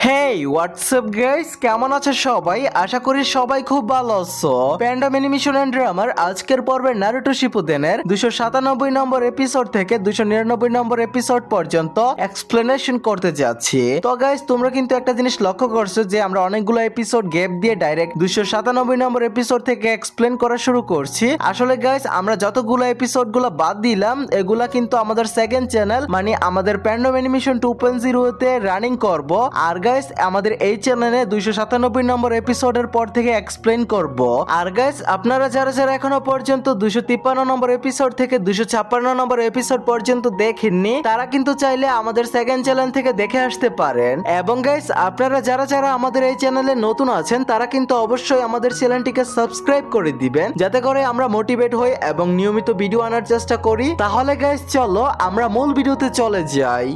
হেই WhatsApp guys, কেমন আছো সবাই? আশা করি সবাই খুব ভালো আছো। প্যান্ডাম অ্যানিমেশন এন্ড ড্রামার আজকের পর্বে নারুটো শিপুদেনের 297 নম্বর এপিসোড থেকে 299 নম্বর এপিসোড পর্যন্ত এক্সপ্লেনেশন করতে যাচ্ছি। তো গাইস, তোমরা কিন্তু একটা জিনিস লক্ষ্য করছো যে আমরা অনেকগুলো এপিসোড গ্যাপ দিয়ে ডাইরেক্ট 297 নম্বর এপিসোড থেকে এক্সপ্লেন করা শুরু করছি। আসলে গাইস, আমরা যতগুলো এপিসোড গুলো বাদ দিলাম এগুলা কিন্তু আমাদের সেকেন্ড চ্যানেল মানে আমাদের প্যান্ডাম অ্যানিমেশন 2.0 তে রানিং করব। আর গাইস, আমাদের এই চ্যানেলে 297 নম্বর এপিসোডের পর থেকে এক্সপ্লেন করব। আর গাইস, আপনারা যারা যারা এখনো পর্যন্ত 253 নম্বর এপিসোড থেকে 256 নম্বর এপিসোড পর্যন্ত দেখেননি তারা কিন্তু চাইলে আমাদের সেকেন্ড চ্যানেল থেকে দেখে আসতে পারেন। এবং গাইস, আপনারা যারা যারা আমাদের এই চ্যানেলে নতুন আছেন তারা কিন্তু অবশ্যই আমাদের চ্যানেলটিকে সাবস্ক্রাইব করে দিবেন যাতে করে আমরা মোটিভেট হই এবং নিয়মিত ভিডিও আনার চেষ্টা করি। তাহলে গাইস, চলো আমরা মূল ভিডিওতে চলে যাই।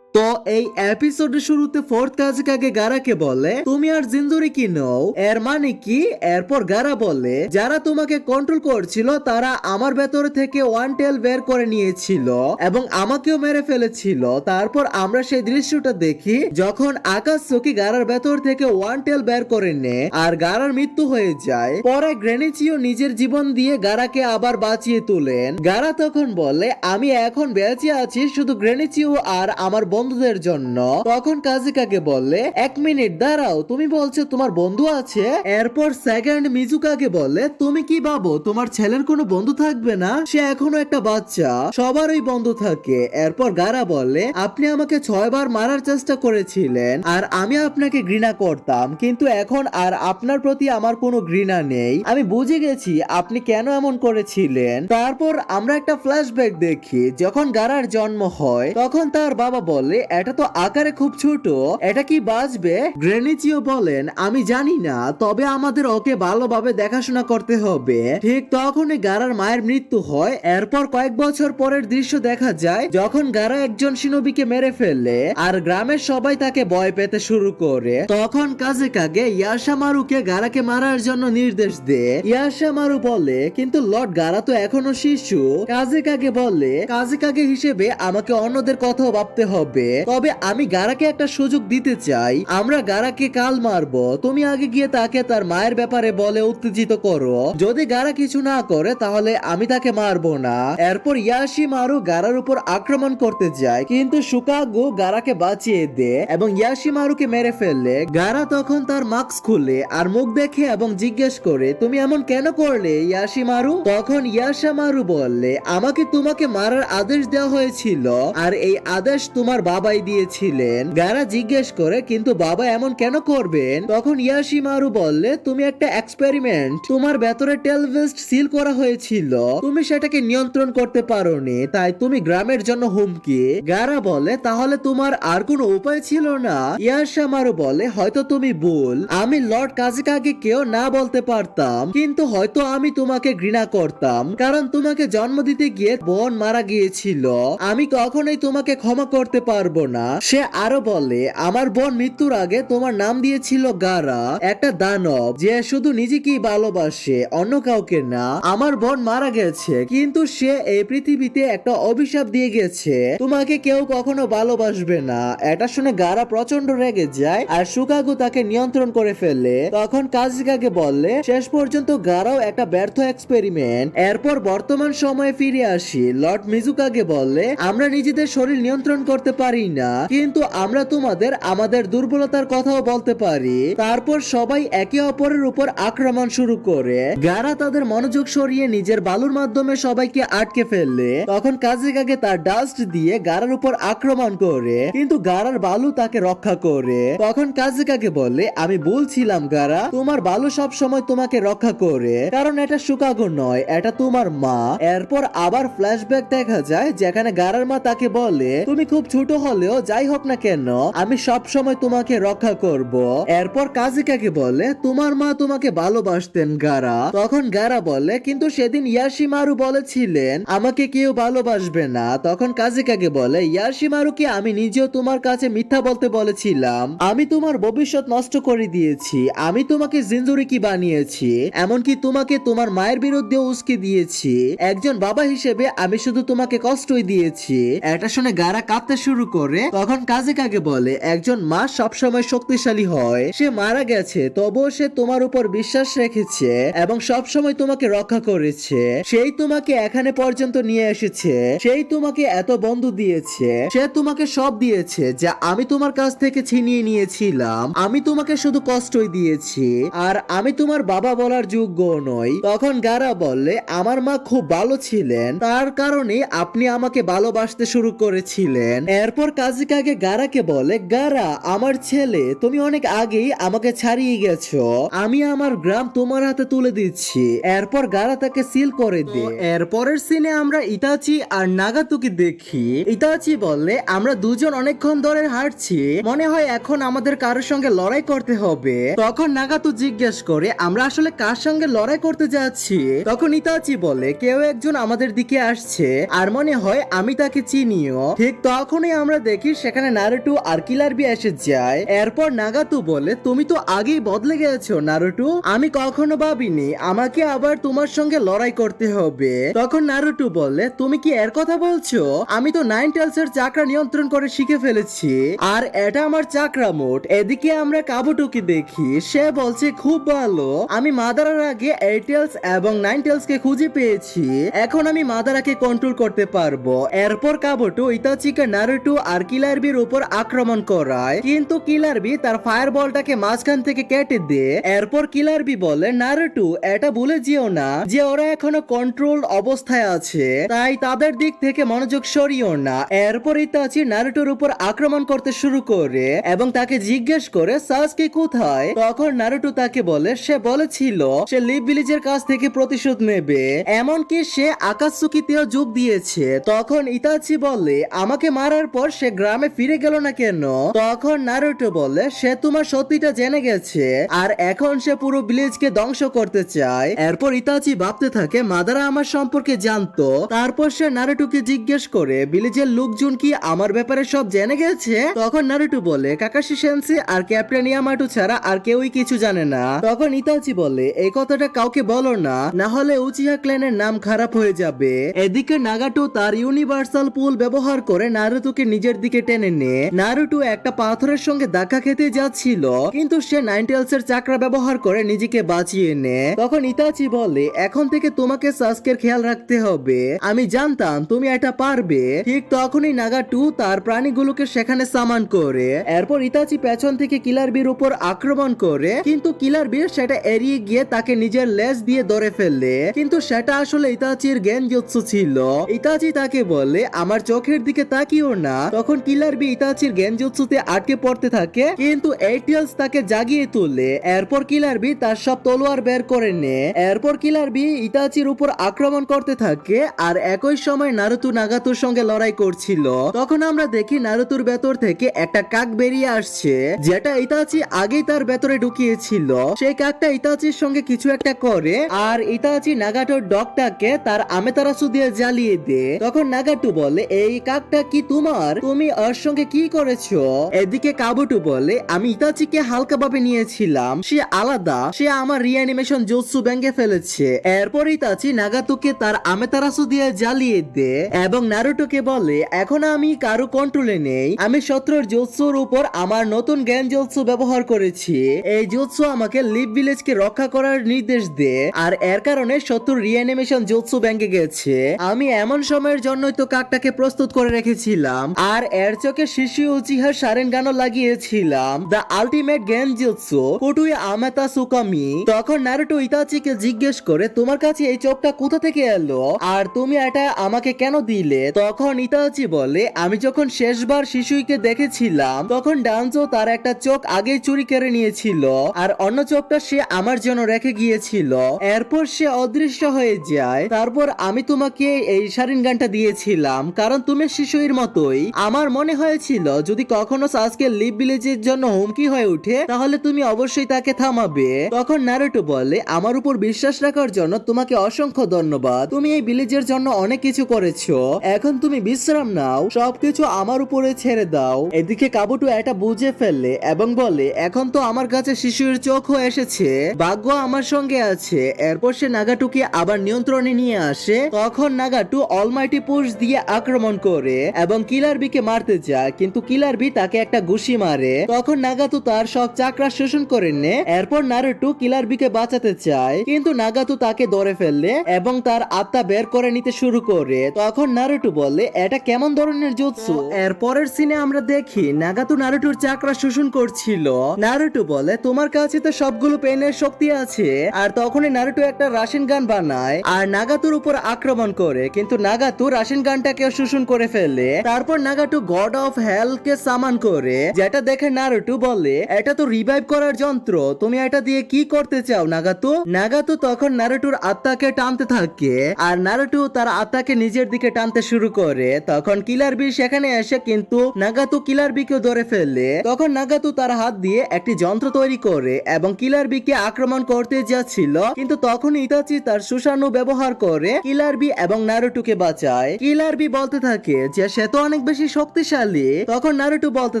তো এই এপিসোডের শুরুতে ফোর্থ কাজকাগে গারাকে বলে তুমি আর জিঞ্জুরি কি নও, এর মানে কি? এরপর গারা বলে যারা তোমাকে কন্ট্রোল করছিল তারা আমার ভেতরে থেকে ওয়ান টেল বের করে নিয়েছিল এবং আমাকেও মেরে ফেলেছিল। তারপর আমরা সেই দৃশ্যটা দেখি যখন আকাশসুকি গারার ভেতর থেকে ওয়ান টেল বের করে নেয় আর গারার মৃত্যু হয়ে যায়। পরে গ্রেনিচিও নিজের জীবন দিয়ে গারাকে আবার বাঁচিয়ে তোলেন। গারা তখন বলে আমি এখন বেঁচে আছি শুধু গ্রেনিচিও আর আমার বন্ধুদের জন্য। তখন কাজিকাকে বলে এক মিনিট দাঁড়াও, তুমি বলছো তোমার বন্ধু আছে? এরপর সেকেন্ড মিজুকাকে বলে তুমি কি ভাবো তোমার ছেলের কোনো বন্ধু থাকবে না? সে এখনো একটা বাচ্চা, সবারই বন্ধু থাকে। এরপর গারা বলে আপনি আমাকে 6 বার মারার চেষ্টা করেছিলেন আর আমি আপনাকে ঘৃণা করতাম, কিন্তু এখন আর আপনার প্রতি আমার কোনো ঘৃণা নেই। আমি বুঝে গেছি আপনি কেন এমন করেছিলেন। তারপর আমরা একটা ফ্ল্যাশব্যাক দেখি যখন গারার জন্ম হয় তখন তার বাবা বলে এটা তো আকারে খুব ছোট, এটা কি বাঁচবে? গ্রেনিচিও বলেন আমি জানি না, তবে আমাদের ওকে ভালোভাবে দেখাশোনা করতে হবে। ঠিক তখনই গারার মায়ের মৃত্যু হয়। এরপর কয়েক বছর পরের দৃশ্য দেখা যায় যখন গারা একজন শিনোবিকে মেরে ফেলে আর গ্রামের সবাই তাকে ভয় পেতে শুরু করে। তখন কাজেকাগে ইয়াশামারুকে গারাকে মারার জন্য নির্দেশ দেয়। ইয়াশামারু বলে কিন্তু লর্ড গারা তো এখনো শিশু। কাজেকাগে বলে কাজেকাগে হিসেবে আমাকে অন্যদের কথাও ভাবতে হবে, তবে আমি গারাকে একটা সুযোগ দিতে চাই। আমরা গারাকে কাল মারবো, তুমি আগে গিয়ে তাকে তার মায়ের ব্যাপারে বলে উত্তেজিত করো। যদি গারা কিছু না করে তাহলে আমি তাকে মারবো না। এরপর ইয়াশিমারু গারার উপর আক্রমণ করতে যায় কিন্তু সুকাগু গারাকে বাঁচিয়ে দেয় এবং ইয়াশিমারুকে মেরে ফেললে। গারা তখন তার মাস্ক খুলে আর মুখ দেখে এবং জিজ্ঞেস করে তুমি এমন কেন করলে ইয়াশিমারু? তখন ইয়াশামারু বললে আমাকে তোমাকে মারার আদেশ দেওয়া হয়েছিল আর এই আদেশ তোমার বাবাই দিয়েছিলেন। গারা জিজ্ঞেস করে কিন্তু বাবা এমন কেন করবেন? তখন ইয়াশিমারু বললে তুমি একটা এক্সপেরিমেন্ট, তোমার ভেতরে টেলভেস্ট সিল করা হয়েছিল, তুমি সেটাকে নিয়ন্ত্রণ করতে পারোনি, তাই তুমি গ্রামের জন্য হুমকি। গারা বলে তাহলে তোমার আর কোনো উপায় ছিল না? ইয়াশিমারু বলে হয়তো তুমি ভুল, আমি লর্ড কাজিকাগে কেউ না বলতে পারতাম, কিন্তু হয়তো আমি তোমাকে ঘৃণা করতাম কারণ তোমাকে জন্ম দিতে গিয়ে বোন মারা গিয়েছিল। আমি কখনোই তোমাকে ক্ষমা করতে পারবো না। সে আরো বলে আমার বোন মৃত্যুর আগে তোমার নাম দিয়েছিল গারা, একটা দানব যে শুধু নিজেকেই ভালোবাসে অন্য কাউকে না। আমার বোন মারা গেছে কিন্তু সে এই পৃথিবীতে একটা অভিশাপ দিয়ে গেছে, তোমাকে কেউ কখনো ভালোবাসবে না। এটা শুনে গারা প্রচন্ড রেগে যায় আর সুকাগু তাকে নিয়ন্ত্রণ করে ফেলে। তখন কাজিকাকে বললে শেষ পর্যন্ত গারাও একটা ব্যর্থ এক্সপেরিমেন্ট। এরপর বর্তমান সময়ে ফিরে আসি। লর্ড মিজুকাগে বললে আমরা নিজেদের শরীর নিয়ন্ত্রণ করতে পারি না, কিন্তু আমরা তোমাদের আমাদের দুর্বলতার কথাও বলতে পারি। তারপর সবাই একে অপরের উপর আক্রমণ শুরু করে। গারা তাদের মনোযোগ সরিয়ে নিজের বালুর মাধ্যমে সবাইকে আটকে ফেললে। তখন কাজিকাগে তার ডাস্ট দিয়ে গারার উপর আক্রমণ করে কিন্তু গারার বালু তাকে রক্ষা করে। তখন কাজিকাগে বলে আমি বলছিলাম গারা, তোমার বালু সব সময় তোমাকে রক্ষা করে কারণ এটা সুকাগো নয়, এটা তোমার মা। এরপর আবার ফ্ল্যাশব্যাক দেখা যায় যেখানে গারার মা তাকে বলে তুমি খুব ছোট হলেও যাই হোক না কেন আমি সব সময় তোমাকে রক্ষা করব। এরপর কাজিকাকে বলে তোমার মা তোমাকে ভালোবাসতেন গারা। তখন গারা বলে কিন্তু সেদিন ইয়াশিমারু বলেছিলেন আমাকে কেউ ভালোবাসবে না। তখন কাজিকাকে বলে ইয়াশিমারু কি আমি নিজেও তোমার কাছে মিথ্যা বলতে বলেছিলাম, আমি তোমার ভবিষ্যৎ নষ্ট করে দিয়েছি, আমি তোমাকে জিঞ্জুরিকি বানিয়েছি, এমনকি তোমাকে তোমার মায়ের বিরুদ্ধে উস্কে দিয়েছি। একজন বাবা হিসেবে আমি শুধু তোমাকে কষ্টই দিয়েছি। এটা শুনে গারা কাঁদতে শুরু করে তখন কাজেকাগে বলে একজন মা সবসময় শক্তিশালী হয়, সে মারা গেছে তবুও সে তোমার উপর বিশ্বাস রেখেছে এবং সবসময় তোমাকে রক্ষা করেছে, সেই তোমাকে এখানে পর্যন্ত নিয়ে এসেছে, সেই তোমাকে এত বন্ধু দিয়েছে, সে তোমাকে সব দিয়েছে যা আমি তোমার কাছ থেকে ছিনিয়ে নিয়েছিলাম, আমি তোমাকে শুধু কষ্টই দিয়েছি আর আমি তোমার বাবা বলার যোগ্য নই। তখন গারা বললে আমার মা খুব ভালো ছিলেন, তার কারণে আপনি আমাকে ভালোবাসতে শুরু করেছিলেন। এরপর কাজেকাগে গারাকে বলে গারা আমার ছেলে, তুমি অনেক আগেই আমাকে ছাড়িয়ে গেছো, আমি আমার গ্রাম তোমার হাতে তুলে দিচ্ছি। এরপর গারা তাকে সিল করে দেয়। এরপরের সিনে আমরা ইতাচি আর নাগাতুকে দেখি। ইতাচি বললে আমরা দুজন অনেকক্ষণ ধরে হাঁটছি, মনে হয় এখন আমাদের কারোর সঙ্গে লড়াই করতে হবে। তখন নাগাতু জিজ্ঞেস করে আমরা আসলে কার সঙ্গে লড়াই করতে যাচ্ছি? তখন ইতাচি বলে কেউ একজন আমাদের দিকে আসছে আর মনে হয় আমি তাকে চিনিও। ঠিক তখনই আমরা দেখি সেখানে নারুটো আর কিলার বি এসে যায়। এরপর নাগাতু বলে তুমি তো আগেই বদলে গেছো নারুটো, আমি কখনো ভাবিনি আমাকে আবার তোমার সঙ্গে লড়াই করতে হবে। তখন নারুটো বলে তুমি কি এর কথা বলছো? আমি তো নাইন টেলস এর চাকরা নিয়ন্ত্রণ করে শিখে ফেলেছি আর এটা আমার চাকরা মোড। এদিকে আমরা কাবুটোকে দেখি, সে বলছে খুব ভালো, আমি মাদারার আগে এইট টেলস এবং নাইন টেলস কে খুঁজে পেয়েছি, এখন আমি মাদারাকে কন্ট্রোল করতে পারবো। এরপর কাবুটো ইতাচিকে নারুটো আর কিলার বির উপর আক্রমণ করায়, কিন্তু কিলার বি তার ফায়ার বলটাকে মাঝখান থেকে কেটে দেয়। এরপর কিলার বি বলে নারুটো এটা ভুলে যেও না যে ওরা এখনো কন্ট্রোল অবস্থায় আছে, তাই তাদের দিক থেকে মনোযোগ সরিও না। এরপর ইতাচি নারুটোর উপর আক্রমণ করতে শুরু করে এবং তাকে জিজ্ঞেস করে সাসকে কোথায়? তখন নারুটো তাকে বলে সে বলেছিল সে লিভ ভিলেজের কাছ থেকে প্রতিশোধ নেবে, এমনকি সে আকাতসুকিতেও যোগ দিয়েছে। তখন ইতাচি বলে আমাকে মারার পর সে গ্রামে ফিরে গেল না কেন? তখন নারুটো বলে সে তোমার সত্যিটা জেনে গেছে আর এখন সে পুরো ভিলেজকে ধ্বংস করতে চায়। এরপর ইতাচি ভাবতে থাকে মাদারা আমার সম্পর্কে জানতো, তারপর সে নারুটোকে জিজ্ঞেস করে ভিলেজের লোকজন কি আমার ব্যাপারে সব জেনে গেছে? তখন নারুটো বলে কাকাশি সেন্সে আর ক্যাপ্টেন ইয়ামাটো ছাড়া আর কেউই কিছু জানে না। তখন ইতাচি বলে এই কথাটা কাউকে বলো না, না হলে উচিহা ক্ল্যানের নাম খারাপ হয়ে যাবে। এদিকে নাগাটো তার ইউনিভার্সাল পুল ব্যবহার করে নারুতোকে নিজের দিকে টেনে নেয়। নারুটো একটা পাথরের সঙ্গে ধাক্কা খেতে যাচ্ছিল, কিন্তু সে নাইন টেলস এর চাকরা ব্যবহার করে নিজেকে বাঁচিয়ে নেয়। তখন ইতাচি বলে এখন থেকে তোমাকে সাসকের খেয়াল রাখতে হবে, আমি জানতাম তুমি এটা পারবে। ঠিক তখনই নাগাটো তার প্রাণীগুলোকে সেখানে সামান করে। এরপর ইতাচি পেছন থেকে কিলার বির উপর আক্রমণ করে, কিন্তু কিলার বি সেটা এড়িয়ে গিয়ে তাকে নিজের লেজ দিয়ে ধরে ফেলে, কিন্তু সেটা আসলে ইতাচির গেনজুৎসু ছিল। ইতাচি তাকে বলে আমার চোখের দিকে তাকিও না। তখন কিলার বি ইতাচির গেনজুৎসুতে আটকে পড়তে থাকে, কিন্তু এইট টেলস তাকে জাগিয়ে তোলে। এরপর কিলার বি তার সব তলোয়ার বের করে নেয়। এরপর কিলার বি ইতাচির উপর আক্রমণ করতে থাকে আর একই সময় নারুতো নাগাতোর সঙ্গে লড়াই করছিল। তখন আমরা দেখি নারুতোর ভেতর থেকে একটা কাক বেরিয়ে আসছে, যেটা ইতাচি আগেই তার ভেতরে ঢুকিয়েছিল। সেই কাকটা ইতাচির সঙ্গে কিছু একটা করে আর ইতাচি নাগাটোর ডগটাকে তার আমেতারাসু দিয়ে জ্বালিয়ে দেয়। তখন নাগাটো বলে এই কাকটা কি তোমার? তুমি ওর সঙ্গে কি করেছো? এদিকে কাবুটো বলে আমি ইতাচিকে হালকাভাবে নিয়েছিলাম, সে আলাদা, সে আমার রিঅ্যানিমেশন জুৎসু ভেঙে ফেলেছে। এরপর ইতাচি নাগাতোকে তার আমেতারাসু দিয়ে জ্বালিয়ে দেয় এবং নারুটোকে বলে এখন আমি কারো কন্ট্রোলে নেই, আমি শত্রুর জুৎসুর উপর আমার নতুন জ্ঞান জুৎসু ব্যবহার করেছি। এই জুৎসু আমাকে লিভ ভিলেজকে রক্ষা করার নির্দেশ দেয় আর এর কারণে শত্রুর রিঅ্যানিমেশন জুৎসু ভেঙে গেছে। আমি এমন সময়ের জন্যই তো কাকটাকে প্রস্তুত করে রেখেছিলাম আর এর চোখে শিশু উচিহার শারেনগানও লাগিয়েছিলাম, দ্য আল্টিমেট গেনজুৎসু কুটুই আমাতা সুকামি। তখন নারুটো ইতাচিকে জিজ্ঞেস করে তোমার কাছে এই চোখটা কোথা থেকে এলো আর তুমি এটা আমাকে কেন দিলে? তখন ইতাচি বলে আমি যখন শেষবার শিশুইকে দেখেছিলাম তখন ডানজো তার একটা চোখ আগেই চুরি করে নিয়েছিল আর অন্য চোখটা সে আমার জন্য রেখে গিয়েছিল, এরপর সে অদৃশ্য হয়ে যায়। তারপর আমি তোমাকে এই শারিনগানটা দিয়েছিলাম কারণ তুমি শিশুর মতোই। আমার মনে হয়েছিল যদি কখনো সাসকে লিভ ভিলেজের জন্য হুমকি হয়ে ওঠে তাহলে তুমি অবশ্যই তাকে থামাবে। তখন নারুটো বলে আমার উপর বিশ্বাস রাখার জন্য তোমাকে অসংখ্য ধন্যবাদ, তুমি এই ভিলেজের জন্য অনেক কিছু করেছো, এখন তুমি বিশ্রাম নাও, সবকিছু আমার উপরে ছেড়ে দাও। এদিকে কাবুটো এটা বুঝে ফেলে এবং বলে এখন তো আমার কাছে শিশুর চোখও এসেছে, ভাগ্য আমার সঙ্গে আছে। এরপর সে নাগাটোকে আবার নিয়ন্ত্রণে নিয়ে আসে। তখন নাগাটো অলমাইটি পুশ দিয়ে আক্রমণ করে এবং কিলার বি কে মারতে যায়, কিন্তু কিলার বি তাকে একটা ঘুষি মারে। তখন নাগাতো তার সব চাকরা শোষণ করে নেয়। এরপর নারুটো কিলার বি কে বাঁচাতে চায়, কিন্তু নাগাতো তাকে ধরে ফেললে এবং তার আত্মা বের করে নিতে শুরু করে। তখন নারুটো বলে, এটা কেমন ধরনের জুৎসু? এর পরের সিনে আমরা দেখি নাগাতো নারুটোর চাকরা শোষণ করছিল। নারুটো বলে, তোমার কাছে তো সবগুলো পেনের শক্তি আছে। আর তখনই নারুটো একটা রাশিয়ান গান বানায় আর নাগাতোর উপর আক্রমণ করে, কিন্তু নাগাতো রাশিয়ান গানটাকে শোষণ করে ফেলে। তারপর নাগাটো গড অফ হেল কে সামান করে, যেটা দেখে নারুটো বলে, এটা তো রিভাইভ করার যন্ত্র, তুমি এটা দিয়ে কি করতে চাও নাগাতো? নাগাতো তখন নারুটোর আত্মাকে টানতে থাকে আর নারুটো তার আত্মাকে নিজের দিকে টানতে শুরু করে। তখন কিলার বি সেখানে এসে কিন্তু নাগাতো কিলার বি কে ধরে ফেলে। তখন নাগাতো তার হাত দিয়ে একটি যন্ত্র তৈরি করে এবং কিলার বি কে আক্রমণ করতে যাচ্ছিল, কিন্তু তখন ইতাচি তার সুষাণু ব্যবহার করে কিলার বি এবং নারুটোকে বাঁচায়। কিলার বি বলতে থাকে যে সে তো অনেক বেশি শক্তিশালী। তখন নারুটো বলতে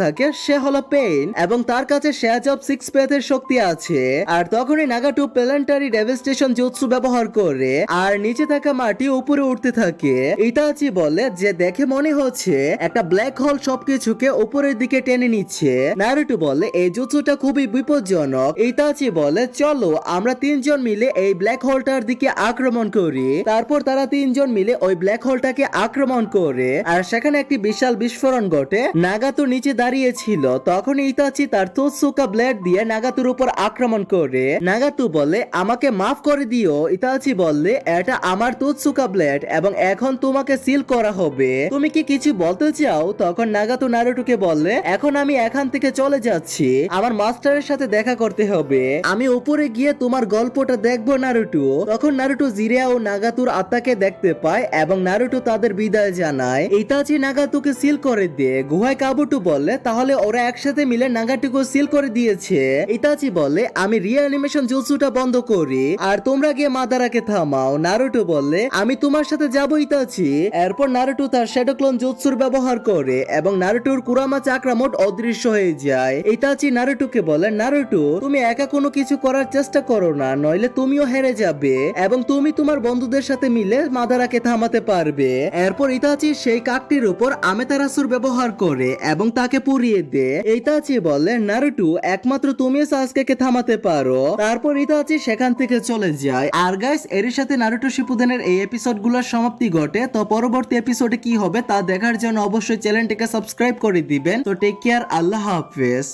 থাকে সে হলো পেইন এবং তার কাছে শেয়াজ অফ সিক্স পেথের শক্তি আছে। আর তখনই নাগাটো প্ল্যানেটারি ডেভাস্টেশন জুৎসু ব্যবহার করে আর নিচে থাকা মাটি উপরে উঠতে থাকে। ইতাচি বলে যে দেখে মনে হচ্ছে একটা ব্ল্যাক হোল সবকিছুকে উপরের দিকে টেনে নিচ্ছে। নারুটো বলে এই জুৎসুটা খুবই বিপজ্জনক। ইতাচি বলে চলো আমরা তিনজন মিলে এই ব্ল্যাক হোলটার দিকে আক্রমণ করি। তারপর তারা তিনজন মিলে ওই ব্ল্যাক হোলটাকে আক্রমণ করে আর সেখানে একটি বিশাল বিস্ফোরণ ঘটে। নাগাতো নিচে দাঁড়িয়ে ছিল, তখন ইতাচি তার তোৎসুকা ব্লেড দিয়ে নাগাতোর উপর আক্রমণ করে। নাগাতো বলে আমাকে মাফ করে দিও। ইতাচি বললে এটা আমার তোৎসুকা ব্লেড এবং এখন তোমাকে সিল করা হবে, তুমি কি কিছু বলতে চাও? তখন নাগাতো নারুটোকে বললে এখন আমি এখান থেকে চলে যাচ্ছি, আমার মাস্টারের সাথে দেখা করতে হবে, আমি উপরে গিয়ে তোমার গল্পটা দেখবো নারুটো। তখন নারুটো জিরিয়া ও নাগাতোর আত্মাকে দেখতে পায় এবং নারুটো তাদের বিদায় জানায়। ইতাচি নাগাতোকে সিল করে দিয়ে গুহায় কাবুটো বলে তাহলে ওরা একসাথে মিলে নাগাটোকে সিল করে দিয়েছে। ইতাচি বলে আমি রিঅ্যানিমেশন জুৎসুটা বন্ধ করি আর তোমরা গিয়ে মাদারাকে থামাও। নারুটো বলে আমি তোমার সাথে যাবো ইতাচি। এরপর নারুটো তার শ্যাডো ক্লোন জুৎসুর ব্যবহার করে এবং নারুটোর কুরামা চাকরা মোট অদৃশ্য হয়ে যায়। ইতাচি নারুটোকে বলে নারুটো তুমি একা কোনো কিছু করার চেষ্টা করো না, নইলে তুমিও হেরে যাবে এবং তুমি তোমার বন্ধুদের সাথে মিলে মাদারাকে থামাতে পারবে। এরপর ইতাচি সেই কাকটির উপর আমেতারাসুর ব্যবহার করে এবং তাকে পুড়িয়ে দেয়। ইতাচি বলে নারুটো একমাত্র তুমি সাসুকেকে থামাতে পারো। তারপর ইতাচি সেখান থেকে চলে যায়। আর গাইস এর সাথে নারুটো শিপুদেনের এই এপিসোডগুলোর সমাপ্তি ঘটে। তো পরবর্তী এপিসোডে কি হবে তা দেখার জন্য অবশ্যই চ্যানেলটিকে সাবস্ক্রাইব করে দিবেন। তো টেক কেয়ার, আল্লাহ হাফেজ।